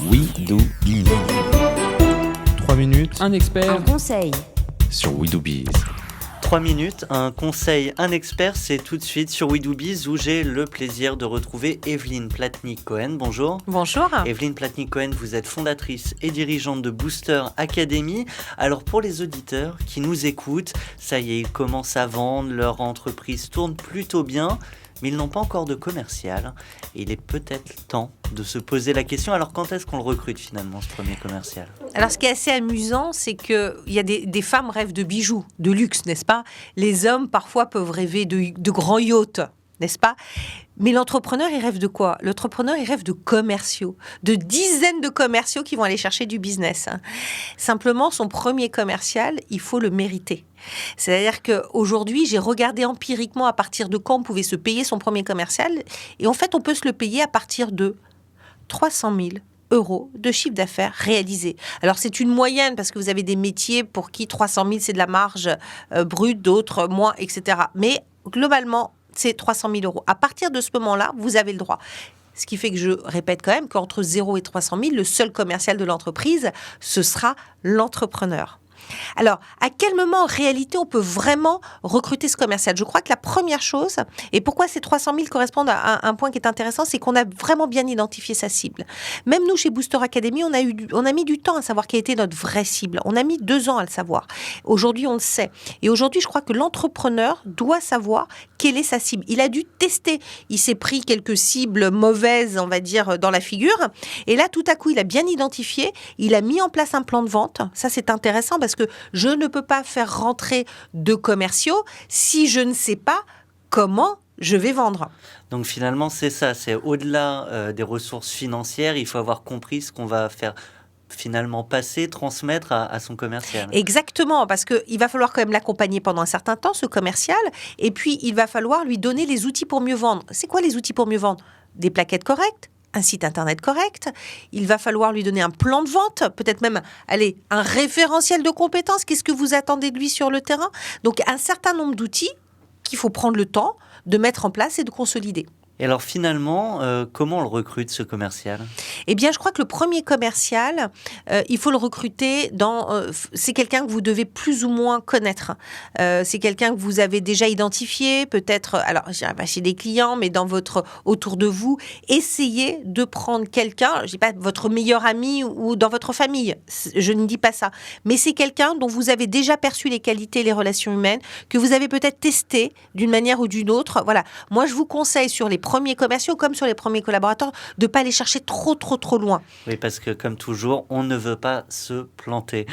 We Do Biz. 3 minutes Un expert. Un conseil. sur We Do Biz. 3 minutes, un conseil, un expert, c'est tout de suite sur We Do Biz où j'ai le plaisir de retrouver Evelyne Platnik-Cohen. Bonjour. Bonjour. Evelyne Platnik-Cohen, vous êtes fondatrice et dirigeante de Booster Academy. Alors pour les auditeurs qui nous écoutent, ça y est, ils commencent à vendre, leur entreprise tourne plutôt bien, mais ils n'ont pas encore de commercial. Et il est peut-être temps de se poser la question, alors quand est-ce qu'on le recrute finalement, ce premier commercial ? Alors, ce qui est assez amusant, c'est qu'il y a des femmes rêvent de bijoux, de luxe, n'est-ce pas ? Les hommes, parfois, peuvent rêver de grands yachts, n'est-ce pas ? Mais l'entrepreneur, il rêve de quoi ? L'entrepreneur, il rêve de commerciaux, de dizaines de commerciaux qui vont aller chercher du business. Simplement, son premier commercial, il faut le mériter. C'est-à-dire qu'aujourd'hui, j'ai regardé empiriquement à partir de quand on pouvait se payer son premier commercial. Et en fait, on peut se le payer à partir de 300 000 euros de chiffre d'affaires réalisé. Alors, c'est une moyenne parce que vous avez des métiers pour qui 300 000, c'est de la marge brute, d'autres moins, etc. Mais globalement, c'est 300 000 euros. À partir de ce moment-là, vous avez le droit. Ce qui fait que je répète quand même qu'entre 0 et 300 000, le seul commercial de l'entreprise, ce sera l'entrepreneur. Alors, à quel moment, en réalité, on peut vraiment recruter ce commercial ? Je crois que la première chose, et pourquoi ces 300 000 correspondent à un point qui est intéressant, c'est qu'on a vraiment bien identifié sa cible. Même nous, chez Booster Academy, on a mis du temps à savoir quelle était notre vraie cible. On a mis 2 ans à le savoir. Aujourd'hui, on le sait. Et aujourd'hui, je crois que l'entrepreneur doit savoir quelle est sa cible. Il a dû tester. Il s'est pris quelques cibles mauvaises, on va dire, dans la figure. Et là, tout à coup, il a bien identifié. Il a mis en place un plan de vente. Ça, c'est intéressant parce que je ne peux pas faire rentrer de commerciaux si je ne sais pas comment je vais vendre. Donc finalement, c'est ça, c'est au-delà des ressources financières, il faut avoir compris ce qu'on va faire finalement passer, transmettre à son commercial. Exactement, parce qu'il va falloir quand même l'accompagner pendant un certain temps, ce commercial, et puis il va falloir lui donner les outils pour mieux vendre. C'est quoi les outils pour mieux vendre ? Des plaquettes correctes, un site internet correct, il va falloir lui donner un plan de vente, peut-être même, un référentiel de compétences, qu'est-ce que vous attendez de lui sur le terrain ? Donc un certain nombre d'outils qu'il faut prendre le temps de mettre en place et de consolider. Et alors finalement, comment on le recrute, ce commercial ? Eh bien, je crois que le premier commercial, il faut le recruter c'est quelqu'un que vous devez plus ou moins connaître. C'est quelqu'un que vous avez déjà identifié, peut-être, alors, je dirais pas chez des clients, mais autour de vous. Essayez de prendre quelqu'un, je dis pas votre meilleur ami ou dans votre famille. Je ne dis pas ça. Mais c'est quelqu'un dont vous avez déjà perçu les qualités et les relations humaines, que vous avez peut-être testé d'une manière ou d'une autre. Voilà. Moi, je vous conseille sur les premiers commerciaux, comme sur les premiers collaborateurs, de ne pas aller chercher trop loin. Oui, parce que comme toujours, on ne veut pas se planter.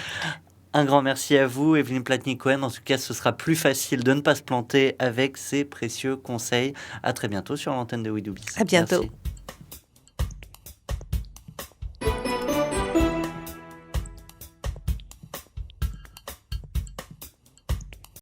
Un grand merci à vous, Evelyne Platnik-Cohen. En tout cas, ce sera plus facile de ne pas se planter avec ces précieux conseils. À très bientôt sur l'antenne de We Do Biz. À bientôt. Merci.